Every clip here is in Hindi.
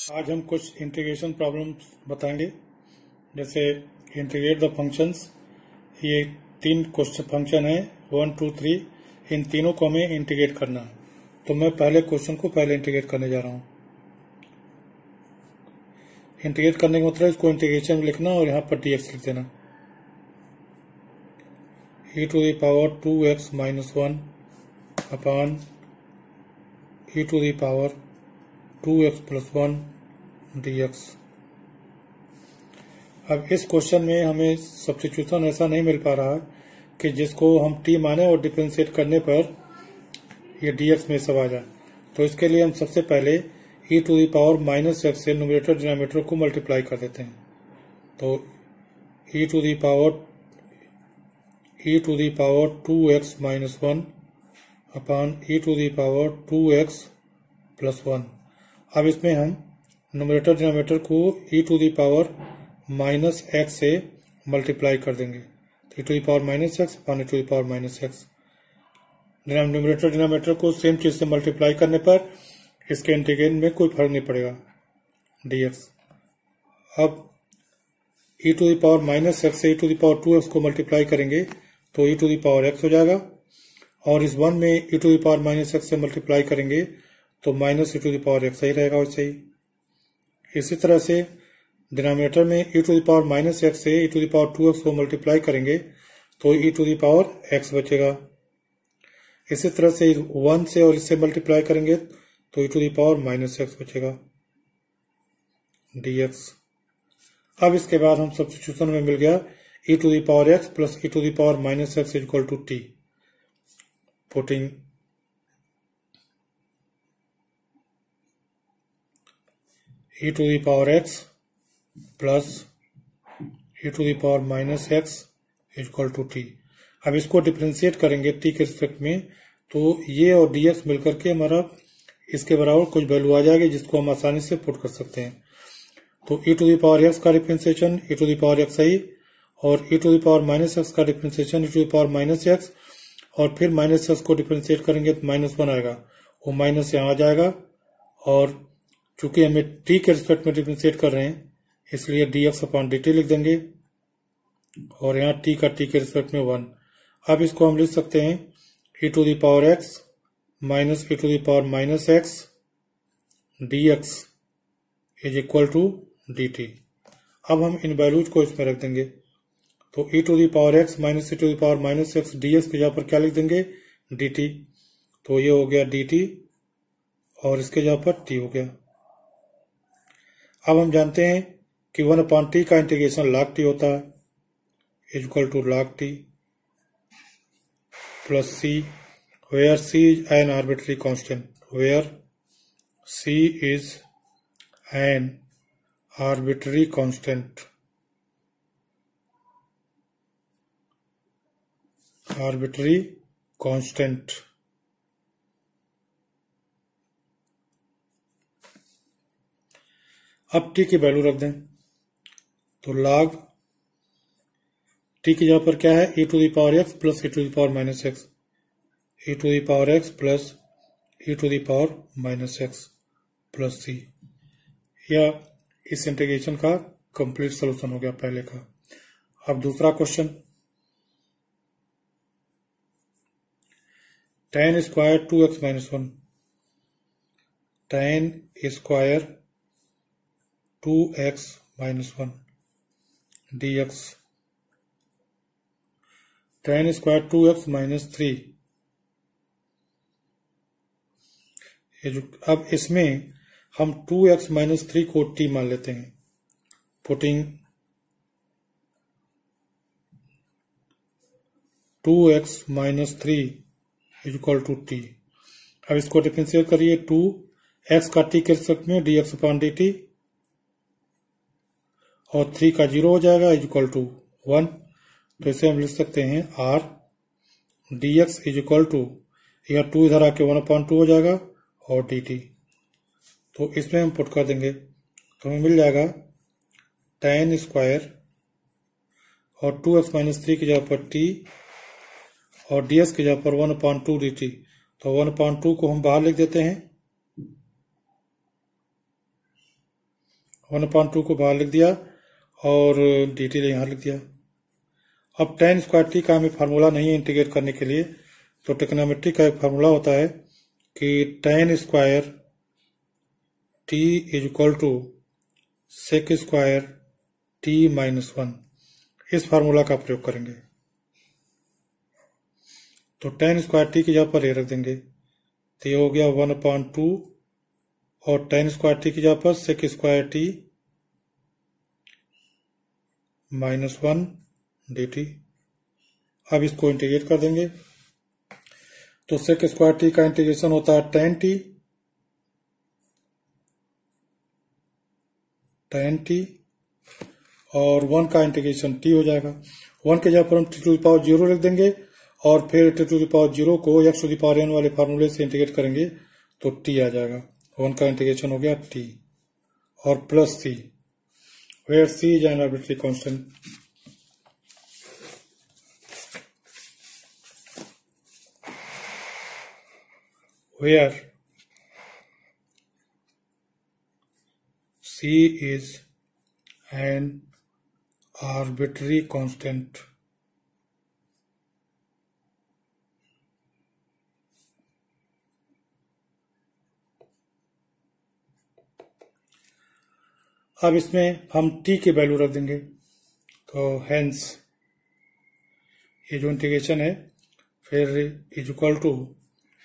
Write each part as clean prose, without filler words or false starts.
आज हम कुछ इंटीग्रेशन प्रॉब्लम्स बताएंगे। जैसे इंटीग्रेट द फंक्शंस। ये तीन क्वेश्चन फंक्शन है 1, 2, 3। इन तीनों को हमें इंटीग्रेट करना है। तो मैं पहले क्वेश्चन को पहले इंटीग्रेट करने जा रहा हूँ। इंटीग्रेट करने का मतलब इसको इंटीग्रेशन में लिखना और यहाँ पर dx लिख देना। e⁻² 2x - 1 upon e⁻² 2x + 1 dx। अब इस क्वेश्चन में हमें सब्स्टिट्यूशन ऐसा नहीं मिल पा रहा कि जिसको हम t माने और डिफरेंशिएट करने पर ये dx में सब आ जाए। तो इसके लिए हम सबसे पहले e⁻−x से न्यूमरेटर डिनोमिनेटर को मल्टीप्लाई कर देते हैं। तो e⁻² 2x - 1 upon e⁻² 2x + 1। अब इसमें हम न्यूमरेटर डिनोमिनेटर को e⁻−x से मल्टीप्लाई कर देंगे। तो e⁻−x upon e⁻−x। Numerator denominator को सेम चीज से मल्टीप्लाई करने पर इसके इंटीग्रेशन में कोई फर्क नहीं पड़ेगा dx। अब e⁻−x से e⁻2x को मल्टीप्लाई करेंगे तो e⁻x हो जाएगा, और इस 1 में e⁻−x से मल्टीप्लाई करेंगे तो -e⁻x ही रहेगा वैसे ही। इसी तरह से डिनोमिनेटर में e⁻−x से e⁻2x को मल्टीप्लाई करेंगे तो e⁻x बचेगा। इसी तरह से 1 से और इससे मल्टीप्लाई करेंगे तो e⁻−x बचेगा dx। अब इसके बाद हम सब्स्टिट्यूशन में मिल गया e⁻x + e⁻−x = t। Putting e⁻x + e⁻−x = t। अब इसको डिफरेंशिएट करेंगे t के रिस्पेक्ट में, तो ये और dx मिलकर के हमारा इसके बराबर कुछ वैल्यू आ जाएगी जिसको हम आसानी से पुट कर सकते हैं। तो e⁻x का डिफरेंशिएशन e⁻x ही, और e⁻−x का डिफरेंशिएशन e⁻−x, और फिर -x को डिफरेंशिएट करेंगे तो -1 आएगा, वो माइनस यहाँ आ जाएगा। और चूंकि हमें t के रिस्पेक्ट में डिफरेंशिएट कर रहे हैं इसलिए dx/dt लिख देंगे, और यहाँ t का t के रिस्पेक्ट में 1। अब इसको हम लिख सकते हैं e⁻x - e⁻−x dx = dt। अब हम इन वैल्यूज को इसमें रख देंगे। तो e⁻x - e⁻−x dx की जगह पर क्या लिख देंगे dt। तो ये हो गया dt और इसके जगह पर t हो गया। अब हम जानते हैं कि 1/t का इंटीग्रेशन log t होता है, = log t plus c, where c is an arbitrary constant, where c is an arbitrary constant, arbitrary constant। अब t की वैल्यू रख दें, तो log t की जगह पर क्या है e⁻x + e⁻−x, e⁻x + e⁻−x + c। यह इस इंटीग्रेशन का कंप्लीट सॉल्यूशन हो गया पहले का। अब दूसरा question, tan² 2x - 1, tan² 2x - 1 dx, tan² 2x - 3। अब इसमें हम 2x - 3 को t मान लेते हैं। Putting 2x - 3 = t। अब इसको डिफरेंशिएट करिए, 2x का t के रिस्पेक्ट में dx/dt, और 3 का 0 हो जाएगा = 1। तो इसे हम लिख सकते हैं r dx = यह 2 इधर आके 1/2 हो जाएगा और dt। तो इसमें हम पुट कर देंगे तो हमें मिल जाएगा tan² और 2x - 3 की जगह पर t और dx की जगह पर 1/2 dt। तो 1/2 को हम बाहर लिख देते हैं 1/2 को बाहर लिख दिया और dt यहाँ लिख दिया। अब tan स्क्वायर टी का हमें फार्मूला नहीं है इंटीग्रेट करने के लिए, तो ट्रिग्नोमेट्री का एक फार्मूला होता है कि tan square t is equal to sec square t minus 1, इस फार्मूला का प्रयोग करेंगे। तो tan स्क्वायर टी की जगह पर ये रख देंगे, तो ये हो गया 1/2 और tan स्क्वायर टी की जगह पर sec square t minus 1 dt। अब इसको इंटीग्रेट कर देंगे, तो सेक स्क्वायर टी का इंटीग्रेशन होता है tan t और 1 का इंटीग्रेशन t हो जाएगा। 1 के जगह पर हम t⁻0 लिख देंगे और फिर t⁻0 को x⁻n वाले फार्मूले से इंटीग्रेट करेंगे तो t आ जाएगा। 1 का इंटीग्रेशन हो गया t और plus c, where c is an arbitrary constant. where c is an arbitrary constant। अब इसमें हम t की वैल्यू रख देंगे, तो हेंस ये जो इंटीग्रेशन है फिर इज इक्वल टू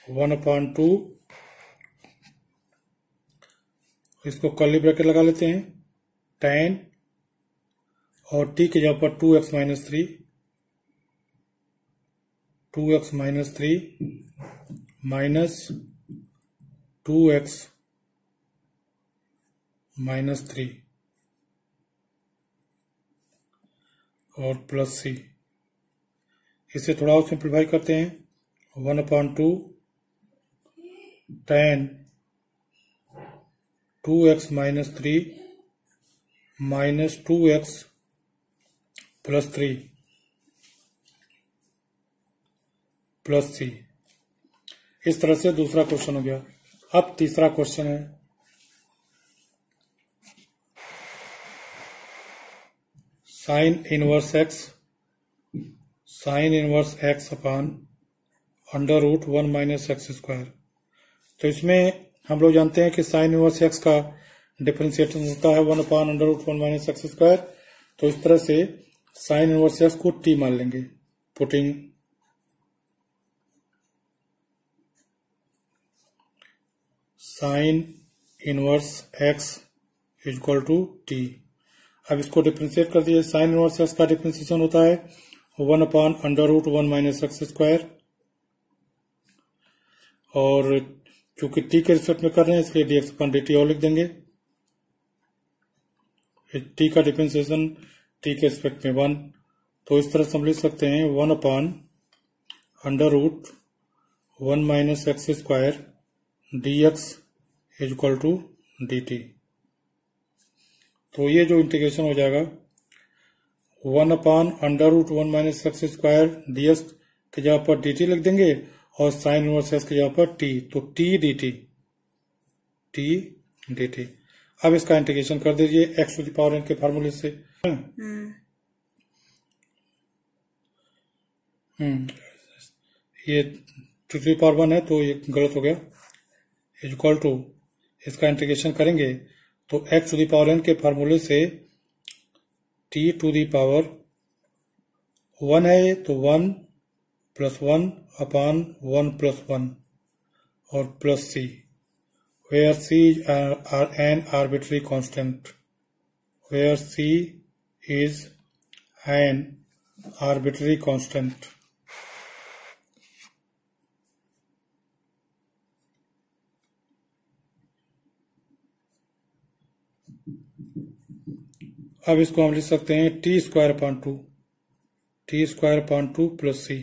1/2, इसको कर्ली ब्रैकेट लगा लेते हैं, tan और t की जगह पर 2x minus 3 minus 2x minus 3 और प्लस c। इसे थोड़ा और सिंप्लीफाई करते हैं, 1/2 tan 2x minus 3 minus 2x plus 3 plus c। इस तरह से दूसरा क्वेश्चन हो गया। अब तीसरा क्वेश्चन है, sine inverse x upon under root 1 minus x square. तो इसमें हम लोग जानते हैं कि साइन इनवर्स x का डिफरेंशिएशन होता है 1/√1 माइनस एक्स स्क्वायर। तो इस तरह से साइन इनवर्स x को t मान लेंगे, putting sine inverse x is equal to t। अब इसको डिफरेंशिएट कर दिए, साइन इनवर्स x का डिफरेंशिएशन होता है 1/√1 माइनस एक्स स्क्वायर, और क्योंकि t के रिस्पेक्ट में कर रहे हैं इसलिए dx/dt और लिख देंगे। t का डिफरेंशिएशन t के रिस्पेक्ट में 1, तो इस तरह से हम लिख सकते हैं 1/√1 minus x square dx is equal to dt। तो ये जो इंटीग्रेशन हो जाएगा 1/√1 माइनस एक्स स्क्वायर dx की जगह पर dt लिख देंगे और साइन इनवर्स x की जगह पर t, तो t dt। अब इसका इंटीग्रेशन कर दीजिए x⁻n के फार्मूले से। ये 2⁻1 है तो ये गलत हो गया, इज इक्वल टू, इसका इंटीग्रेशन करेंगे तो x⁻n के फार्मूले से t⁻1 है तो 1 + 1 अपान 1 + 1 और plus c, where c is an arbitrary constant, where c is an arbitrary constant। अब इसको हम लिख सकते हैं t² प्लस c।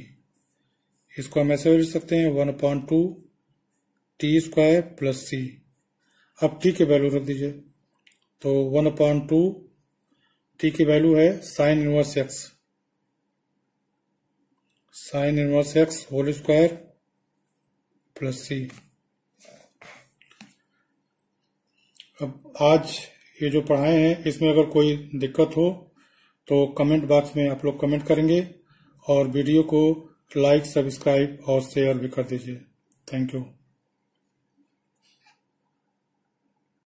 इसको हम ऐसे लिख सकते हैं 1/2 t² प्लस c। अब t की वैल्यू रख दीजिए, तो 1/2 t की वैल्यू है sine inverse x whole square plus c। अब आज ये जो पढ़ाए हैं इसमें अगर कोई दिक्कत हो तो कमेंट बॉक्स में आप लोग कमेंट करेंगे, और वीडियो को लाइक, सब्सक्राइब और शेयर भी कर दीजिए। Thank you.